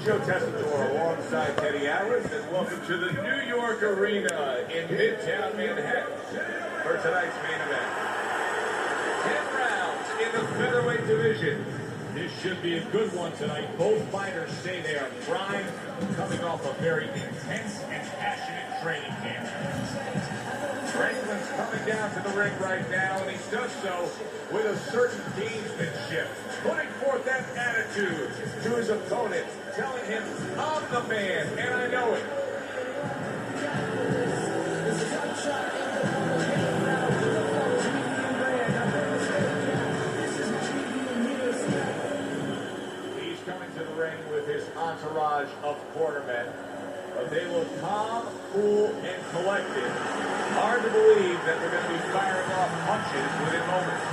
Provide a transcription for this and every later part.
Joe Tessitore alongside Teddy Atlas, and welcome to the New York Arena in Midtown Manhattan for tonight's main event. 10 rounds in the featherweight division. This should be a good one tonight. Both fighters say they are primed, coming off a very intense and passionate training camp. Franklin's coming down to the ring right now, and he does so with a certain gamesmanship, putting forth that attitude to his opponent, telling him, I'm the man, and I know it. He's coming to the ring with his entourage of quartermen, but they look calm, cool, and collected. Hard to believe that they're going to be firing off punches within moments.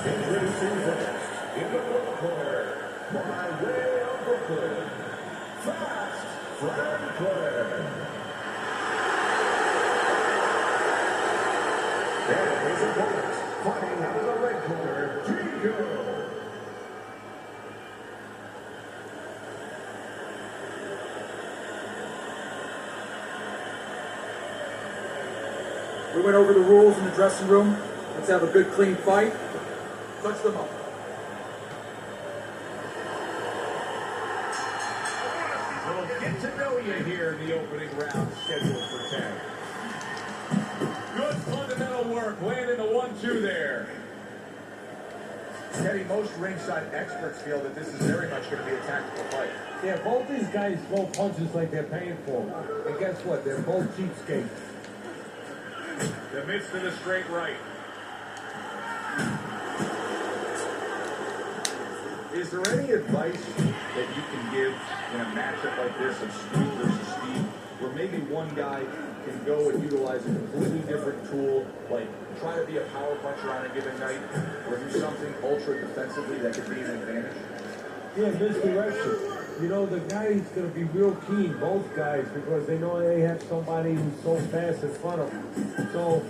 Introducing the best in the Brooklyn, by way of Brooklyn, Fast Franklin. And his opponent, fighting out of the red corner, Diego. We went over the rules in the dressing room. Let's have a good, clean fight. Touch them up. We'll get to know you here in the opening round scheduled for 10. Good fundamental work, landing the 1-2 there. Teddy, most ringside experts feel that this is very much going to be a tactical fight. Yeah, both these guys throw punches like they're paying for them. And guess what? They're both cheapskates. The midst of the straight right. Is there any advice that you can give in a matchup like this of speed versus speed, where maybe one guy can go and utilize a completely different tool, like try to be a power puncher on a given night, or do something ultra defensively that could be an advantage? Yeah, misdirection. You know, the guy's going to be real keen, both guys, because they know they have somebody who's so fast in front of them. So,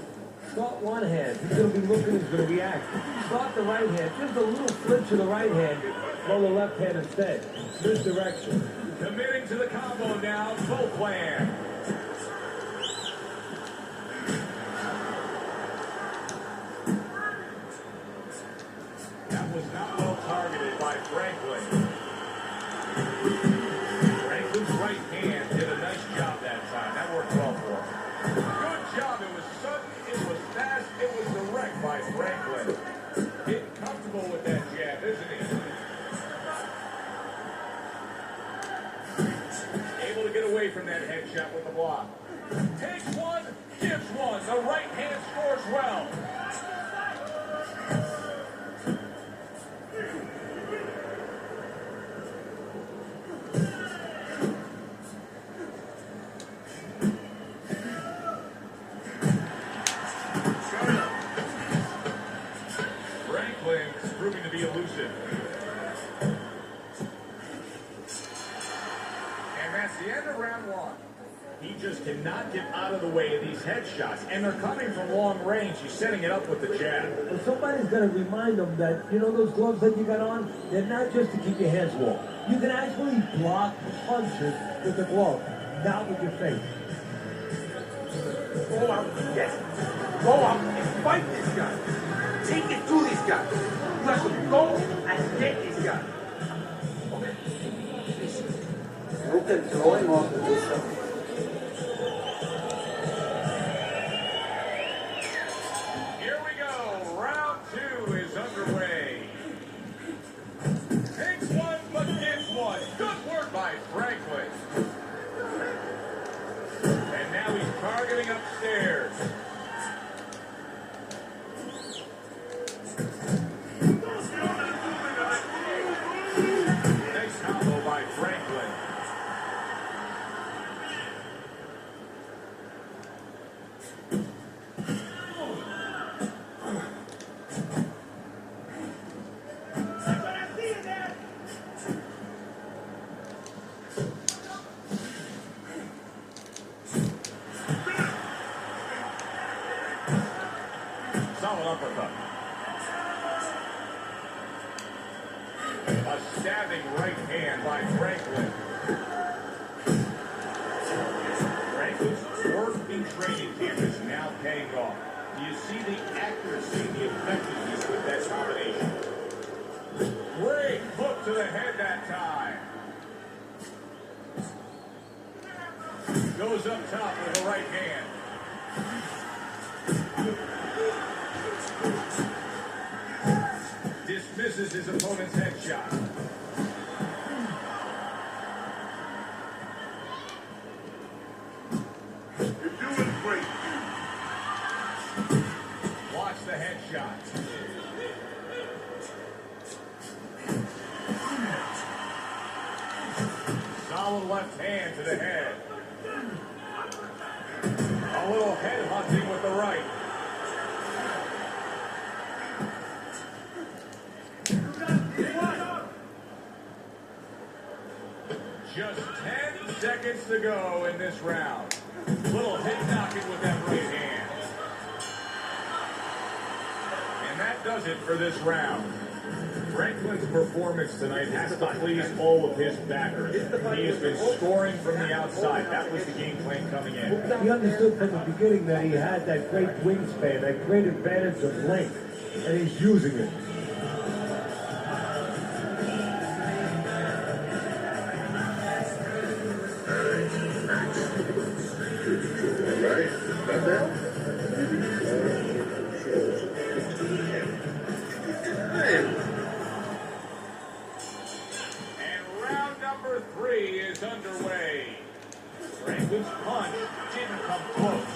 start one hand. He's going to be looking, he's going to react. Start the right hand. Just a little flip to the right hand, throw the left hand instead. Misdirection. Committing to the combo now, both land. That was not well targeted by Franklin. Franklin's right hand did a nice job that time. That worked well for him. Good job. It was sudden, it was fast, it was direct by Franklin. Getting comfortable with that jab, isn't he? Able to get away from that headshot with the block. Takes one, gives one. The right hand scores well. Franklin's proving to be elusive. And that's the end of round one. He just cannot get out of the way of these headshots. And they're coming from long range. He's setting it up with the jab. Well, somebody's going to remind them that, you know those gloves that you got on? They're not just to keep your hands warm. You can actually block punches with the glove, not with your face. Go out, yes. Go out and fight this guy. Take it to this guy. You have to go and get this guy. Okay. You can throw him off the distance. Here we go. Round two is underway. Takes one, but gives one. Good work by Franklin. And now he's targeting upstairs. Nice combo by Franklin. solid uppercut. A stabbing right hand by Franklin. Franklin's work in training camp is now paying off. Do you see the accuracy and the effectiveness with that combination? Great hook to the head that time. Goes up top with the right hand. Dismisses his opponent's headshot. You're doing great. Watch the headshot. Solid left hand to the head. A little head hunting with the right. Just 10 seconds to go in this round. Little head knocking with that right hand. And that does it for this round. Franklin's performance tonight has to please all of his backers. He has been scoring from the outside. That was the game plan coming in. He understood from the beginning that he had that great wingspan, that great advantage of length, and he's using it. And round number 3 is underway. Franklin's punch didn't come close.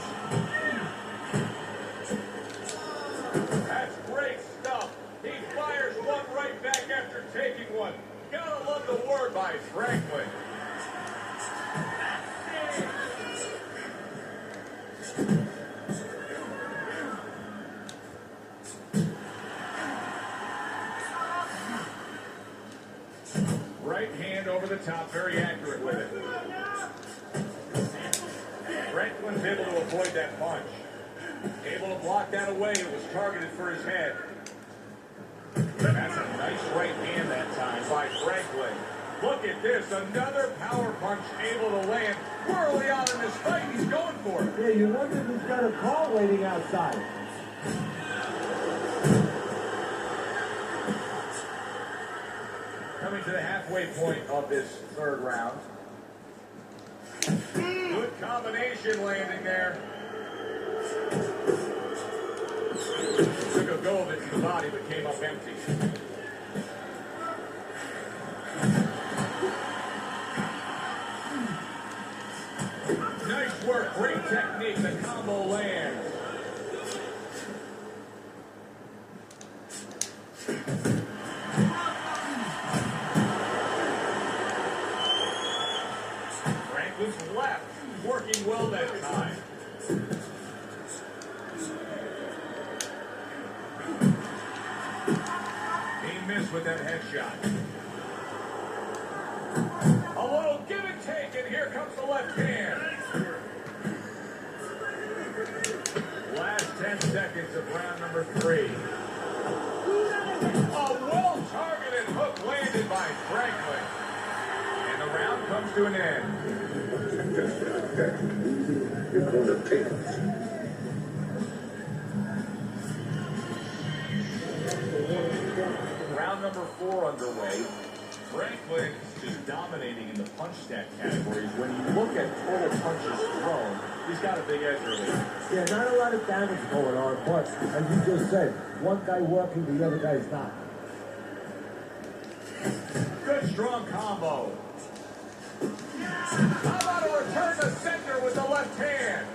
That's great stuff. He fires one right back after taking one. Gotta love the word by Franklin. Right hand over the top, very accurate with it. Franklin's able to avoid that punch. Able to block that away. It was targeted for his head. That's a nice right hand that time by Franklin. Look at this, another power punch able to land. We're early on in this fight, he's going for it. Yeah, you wonder if he's got a call waiting outside. Coming to the halfway point of this third round. Good combination landing there. Took a go of it to the body, but came up empty. Nice work, great technique, the combo lands. Franklin's left, working well that time. He missed with that headshot. A little give and take, and here comes the left hand. Last 10 seconds of round number 3. A well-targeted hook landed by Franklin. And the round comes to an end. You're going to take it. Round number 4 underway. Franklin is dominating in the punch stack categories. When you look at total punches thrown, he's got a big edge early. Yeah, not a lot of damage going on, but as you just said, one guy working, the other guy's not. Good strong combo. How about a return to center with the left hand?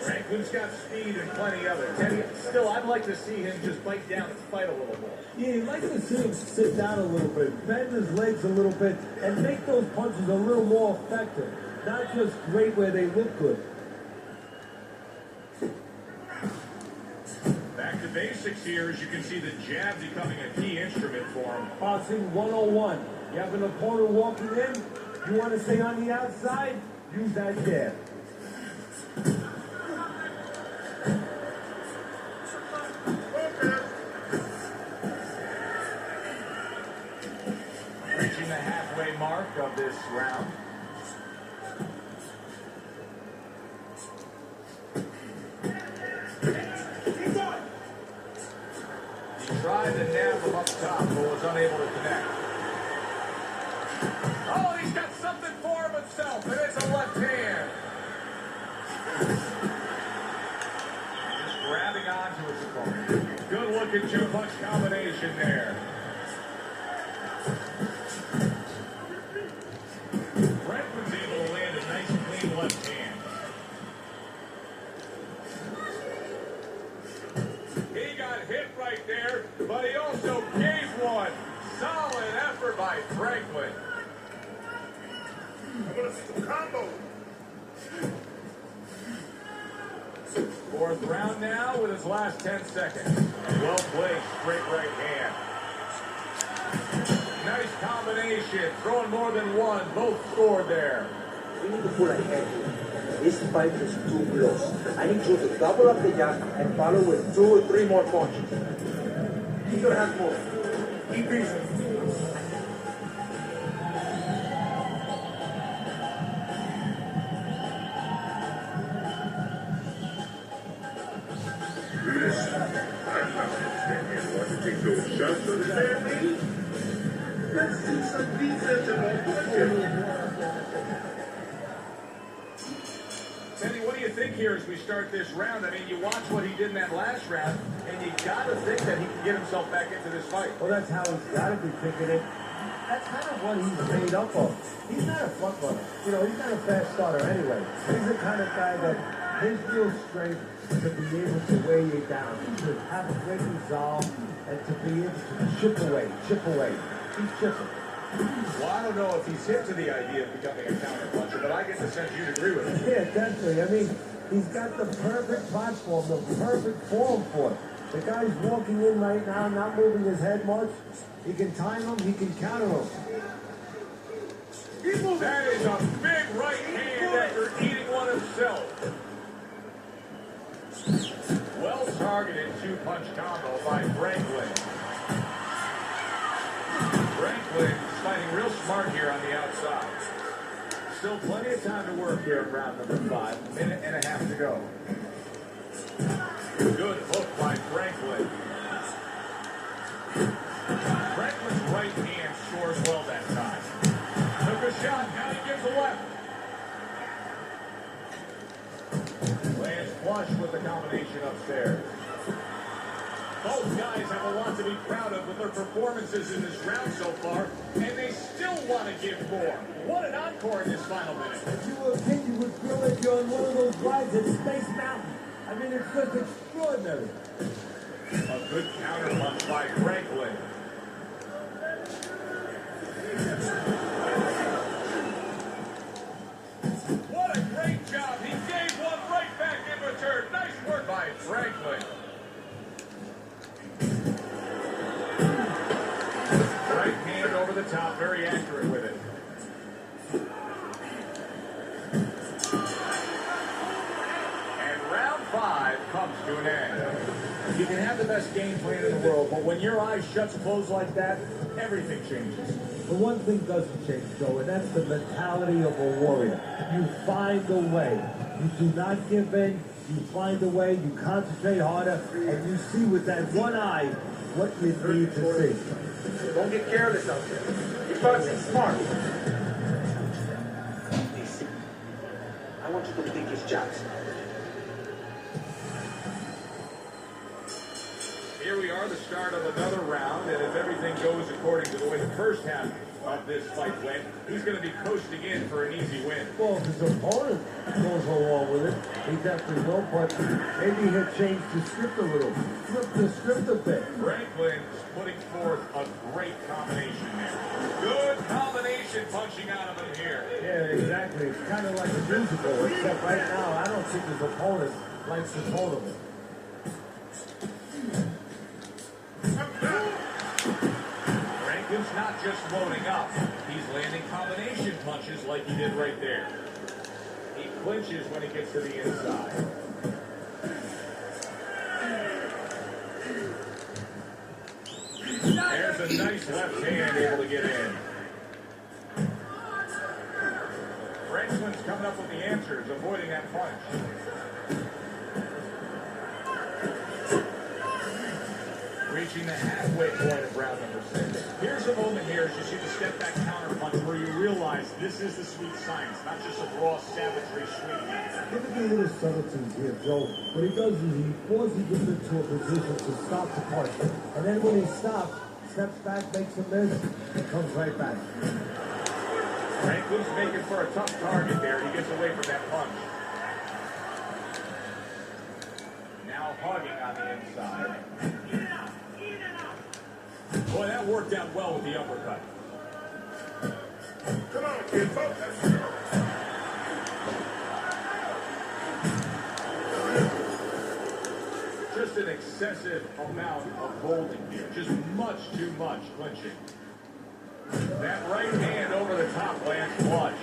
Franklin's got speed and plenty of it. Teddy, still, I'd like to see him just bite down and fight a little more. Yeah, you'd like to see him sit down a little bit, bend his legs a little bit, and make those punches a little more effective. Not just great where they look good. Back to basics here, as you can see the jab becoming a key instrument for him. Boxing 101. You have an opponent walking in, you want to stay on the outside, use that jab. up top, but was unable to connect. Oh, he's got something for himself, and it's a left hand. Just grabbing onto his opponent. Good looking two-punch combination there. Franklin's able to land a nice clean left hand. He got hit right there, but he also gave one. Solid effort by Franklin. I want to see some combos. Fourth round now with his last 10 seconds. Well played, straight right hand. Nice combination, throwing more than one. Both scored there. We need to pull ahead here. This fight is too close. I need you to double up the jab and follow with 2 or 3 more punches. Keep your hands moving. Keep breathing. Listen, I'm not understanding. Want to take those shots, understand me? Let's see some defensive punching. Teddy, what do you think here as we start this round? I mean, you watch what he did in that last round, and you got to think that he can get himself back into this fight. Well, that's how he's got to be thinking it. That's kind of what he's made up of. He's not a front runner. You know, he's not a fast starter anyway. He's the kind of guy that his real strength is to be able to weigh you down, to have a great resolve, and to be able to chip away. He's chipping. Well, I don't know if he's hip to the idea of becoming a counter puncher, but I get the sense you'd agree with him. Yeah, definitely. I mean, he's got the perfect platform, the perfect form for it. The guy's walking in right now, not moving his head much. He can time him, he can counter him. That is a big right hand after eating one himself. Well targeted two-punch combo by Franklin. Franklin fighting real smart here on the outside. Still plenty of time to work here in round number 5. Minute and a half to go. Good hook by Franklin. Franklin's right hand scores well that time. Took a shot, now he gives a left. Lands flush with the combination upstairs. Both guys have a lot to be proud of with their performances in this round so far, and they still want to give more. What an encore in this final minute. If you were a kid, you would feel like you're on one of those rides at Space Mountain. I mean, it's just extraordinary. A good counter punch by Franklin. What a great job. He gave one right back in return. Nice work by Franklin. Right hand over the top, very accurate with it. And round 5 comes to an end. You can have the best game plan in the world, but when your eyes shut closed like that, everything changes. But one thing doesn't change, Joe, and that's the mentality of a warrior. You find a way. You do not give in. You find a way. You concentrate harder, and you see with that one eye what you need to see. Don't get careless out there. You're boxing smart. I want you to take his jabs. Here we are, the start of another round, and if everything goes according to the way the first half of this fight went, he's going to be coasting in for an easy win. Well, if his opponent goes along with it, he definitely will, but maybe he'll change the script a little. Flip the script a bit. Franklin's putting forth a great combination there. Good combination punching out of him here. Yeah, exactly. It's kind of like a musical, except right now, I don't think his opponent likes the tone of it. Franklin's not just loading up. He's landing combination punches like he did right there. He clinches when he gets to the inside. There's a nice left hand able to get in. Franklin's coming up with the answers, avoiding that punch. Reaching the halfway point of round here is you see the step back counter punch where you realize this is the sweet science, not just a raw savagery swinging at it. Look at the little subtleties here, Joe. What he does is he forces him into a position to stop the punch. And then when he stops, steps back, makes a miss, and comes right back. Franklin's making for a tough target there. He gets away from that punch. Now hugging on the inside. Boy, that worked out well with the uppercut. Come on, kid, focus. Just an excessive amount of holding here. Just much too much clinching. That right hand over the top lands flush.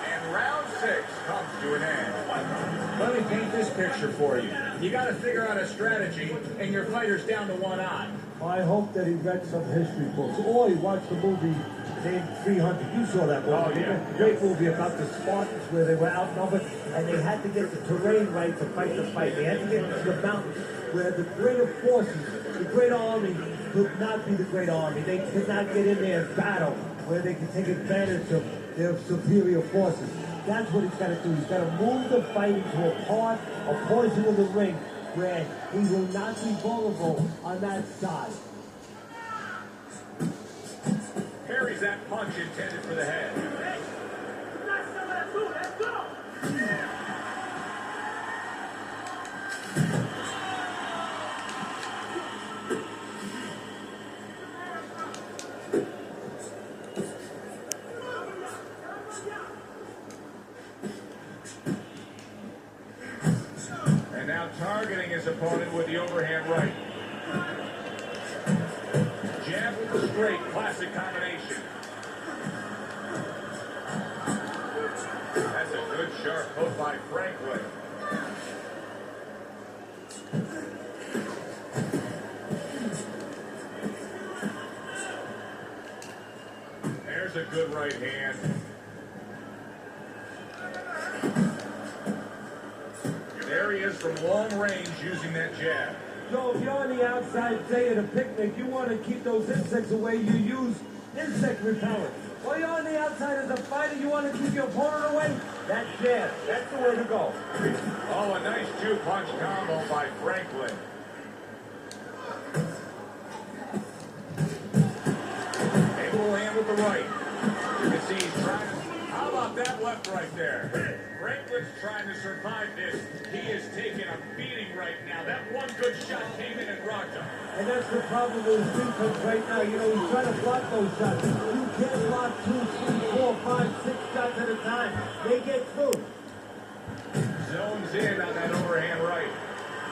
And round 6 comes to an end. Let me paint this picture for you. You got to figure out a strategy, and your fighter's down to 1 odd. I hope that he read some history books, or he watched the movie named 300. You saw that movie. Oh, yeah. Great movie about the Spartans where they were outnumbered, and they had to get the terrain right to fight the fight. They had to get to the mountains where the greater forces, the great army, could not be the great army. They could not get in there and battle where they could take advantage of their superior forces. That's what he's got to do. He's got to move the fight into a portion of the ring where he will not be vulnerable on that side. Parries that punch intended for the head. Let's go! And now targeting his opponent with the overhand right. Jab with the straight, classic combination. That's a good sharp hook by Franklin. There's a good right hand. There he is from long range using that jab. So if you're on the outside day at a picnic, you want to keep those insects away, you use insect repellent. While you're on the outside as a fighter, you want to keep your opponent away, that jab, that's the way to go. Oh, a nice 2-punch combo by Franklin. Able to land with the right. You can see he's trying to... How about that left right there? Franklin's trying to survive this. He is taking a beating right now. That one good shot came in and rocked him. And that's the problem with his defense right now. You know, he's trying to block those shots. You can't block 2, 3, 4, 5, 6 shots at a time. They get through. Zones in on that overhand right.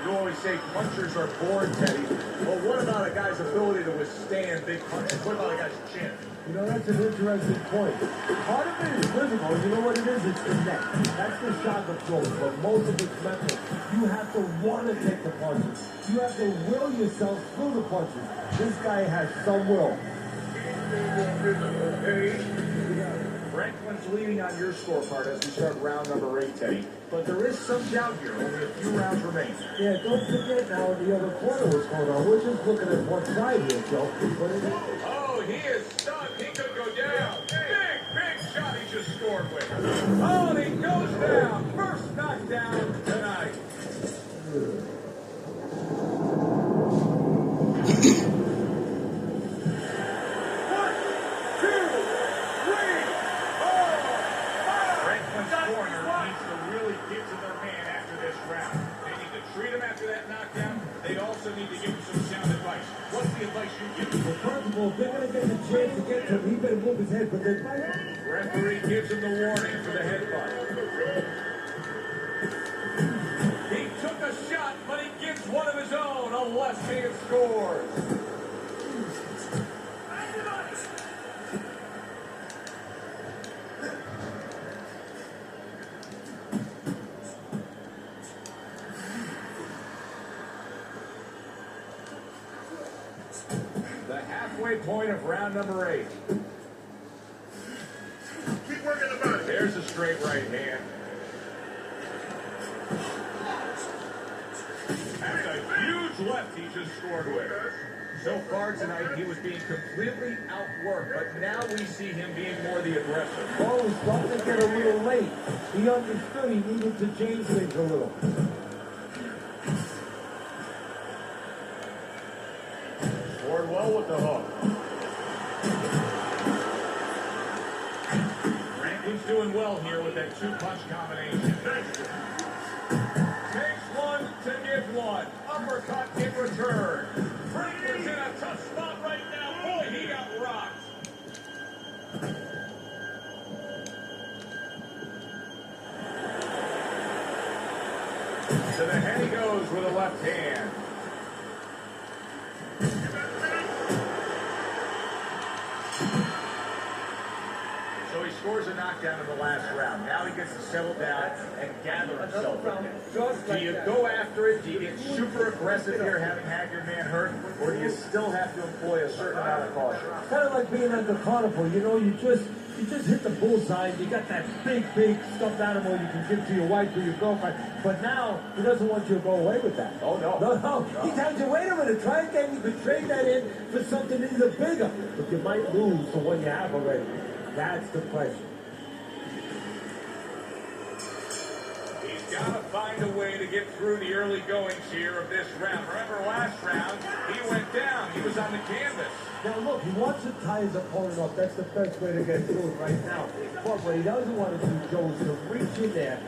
You always say punchers are born, Teddy. Well, what about a guy's ability to withstand big punches? What about a guy's chin? You know, that's an interesting point. Part of it is physical. You know what it is? It's the neck. That's the shot that throws. But most of it's mental. You have to want to take the punches. You have to will yourself through the punches. This guy has some will. Franklin's leading on your scorecard as we start round number 8, Teddy. But there is some doubt here. Only a few rounds remain. Yeah, don't forget now in the other corner what's going on. We're just looking at one side here, Joe. But it is. Oh, he is stunned. He could go down. Big shot he just scored with. Oh, and he goes down. First knockdown tonight. Need to give him some sound advice. What's the advice you give him? Well, first of all, if they're going to get the chance to get to him, he better move his head, but they're Referee gives him the warning for the headbutt. He took a shot, but he gives one of his own. A left hand scores. The halfway point of round number 8. Keep working the body. There's a straight right hand. huge left he just scored with. So far tonight, he was being completely outworked, but now we see him being more the aggressor. Ball was starting to get a little late. He understood he needed to change things a little. Scored well with the hook. Franklin's doing well here with that two-punch combination. Takes one to give one. Uppercut in return. Franklin's in a tough spot right now. Boy, he got rocked. To the head he goes with a left hand. So he scores a knockdown in the last round. Now he gets to settle down and gather himself again. Do you go after it? Do you get super aggressive here, having had your man hurt? Or do you still have to employ a certain amount of caution? It's kind of like being at the carnival. You know, you just hit the bullseye. You got that big stuffed animal you can give to your wife or your girlfriend. But now he doesn't want you to go away with that. Oh, no. No. He tells you, wait a minute, try again. You could trade that in for something even bigger. But you might lose for what you have already. That's the question. He's got to find a way to get through the early goings here of this round. Remember last round, he went down. He was on the canvas. Now look, he wants to tie his opponent up. That's the best way to get through it right now. But what he doesn't want to do, Joe, is to reach in there,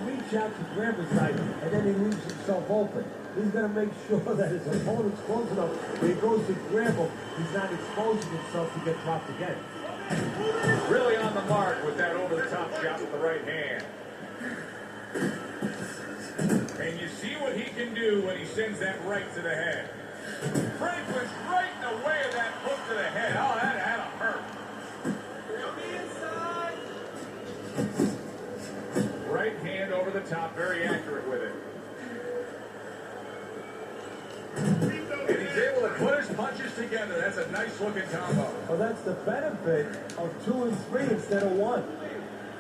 reach out to grab his knife, and then he leaves himself open. He's going to make sure that his opponent's close enough when he goes to grab him, he's not exposing himself to get dropped again. Really on the mark with that over-the-top shot with the right hand. And you see what he can do when he sends that right to the head. Franklin's right in the way of that hook to the head. Oh, that had to hurt. Right hand over the top, very accurate with it. And he's able to put his punches together. That's a nice looking combo. Well, that's the benefit of 2 and 3 instead of 1.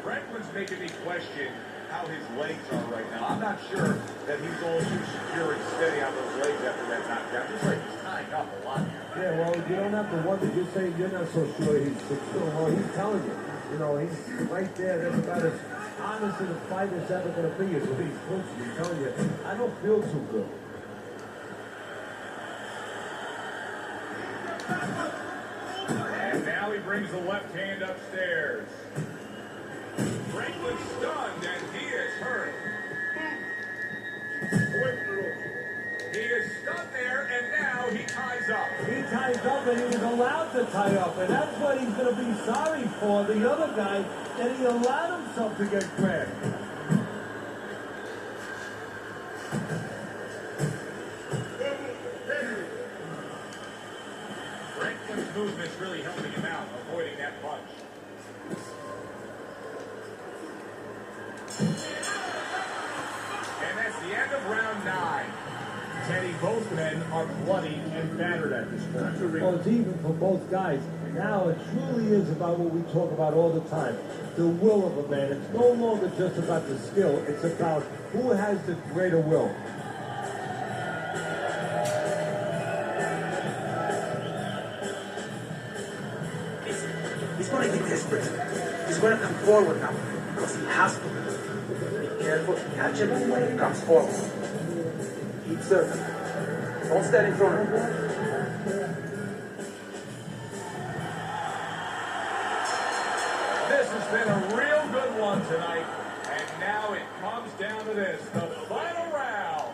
Franklin's making me question how his legs are right now. I'm not sure that he's all too secure and steady on those legs after that knockdown. Just like he's tying up a lot here. Yeah, well, you don't have to wonder. You're saying you're not so sure he's secure. Well, he's telling you. He's right there. That's about as honest as a fight is ever going to be. Is what he's pushing. He's telling you, I don't feel too good. And now he brings the left hand upstairs. Franklin's stunned and he is hurt. He is stunned there and now he ties up. He ties up and he was allowed to tie up. And that's what he's going to be sorry for, the other guy, that he allowed himself to get grabbed. Franklin's movement's really helping him out, avoiding that punch. And that's the end of round 9. Teddy, both men are bloody and battered at this point. Well, it's even for both guys. Now it truly is about what we talk about all the time, the will of a man. It's no longer just about the skill. It's about who has the greater will. He's going to get desperate. He's going to come forward now because he has to. Be careful to catch him when he comes forward. Keep serving. Don't stand in front of him. This has been a real good one tonight. And now it comes down to this, the final round.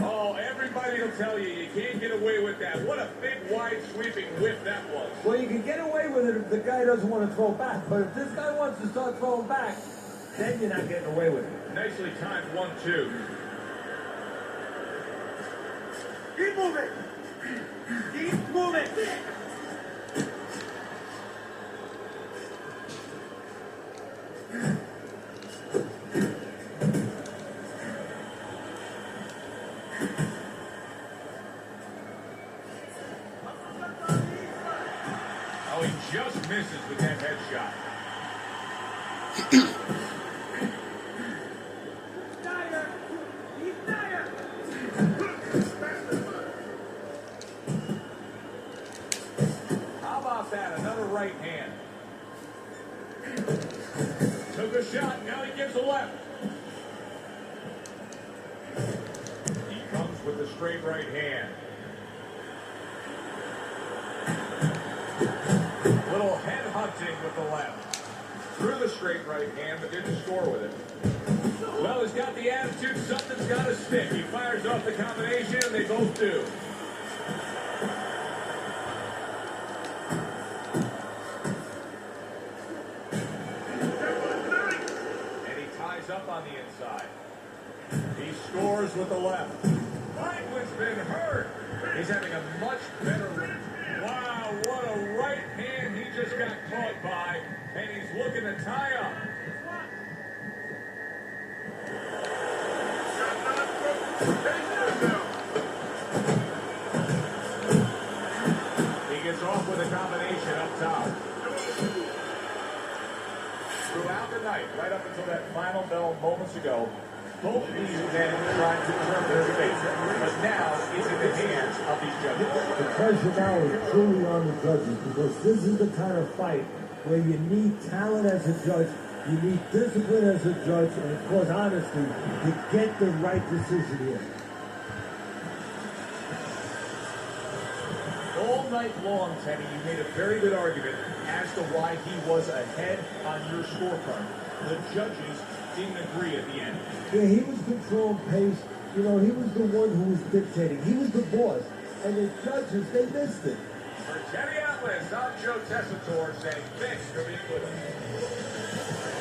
Oh, everybody will tell you, you can't get away with that. What a big, wide, sweeping whip that was. Well, you can get away with it if the guy doesn't want to throw back. But if this guy wants to start throwing back, then you're not getting away with it. Nicely timed 1-2. Keep moving. Keep moving. Oh, he just misses with that headshot. off that, another right hand. Took a shot, now he gives a left. He comes with the straight right hand. Little head hunting with the left. Threw the straight right hand, but didn't score with it. Well, he's got the attitude, something's got to stick. He fires off the combination, and they both do. And he ties up on the inside. He scores with the left. Franklin's been hurt. He's having a much better look. Wow, what a right hand he just got caught by, and he's looking to tie up. He gets off with a combination up top. Throughout the night, right up until that final bell moments ago, both these men tried to turn their fate, but now it's in the hands of these judges. The pressure now is truly on the judges because this is the kind of fight where you need talent as a judge, you need discipline as a judge, and of course honesty to get the right decision here. All night long, Teddy, you made a very good argument as to why he was ahead on your scorecard. The judges didn't agree at the end. Yeah, he was controlling pace. You know, he was the one who was dictating. He was the boss. And the judges, they missed it. For Teddy Atlas, I'm Joe Tessitore saying thanks for being with us.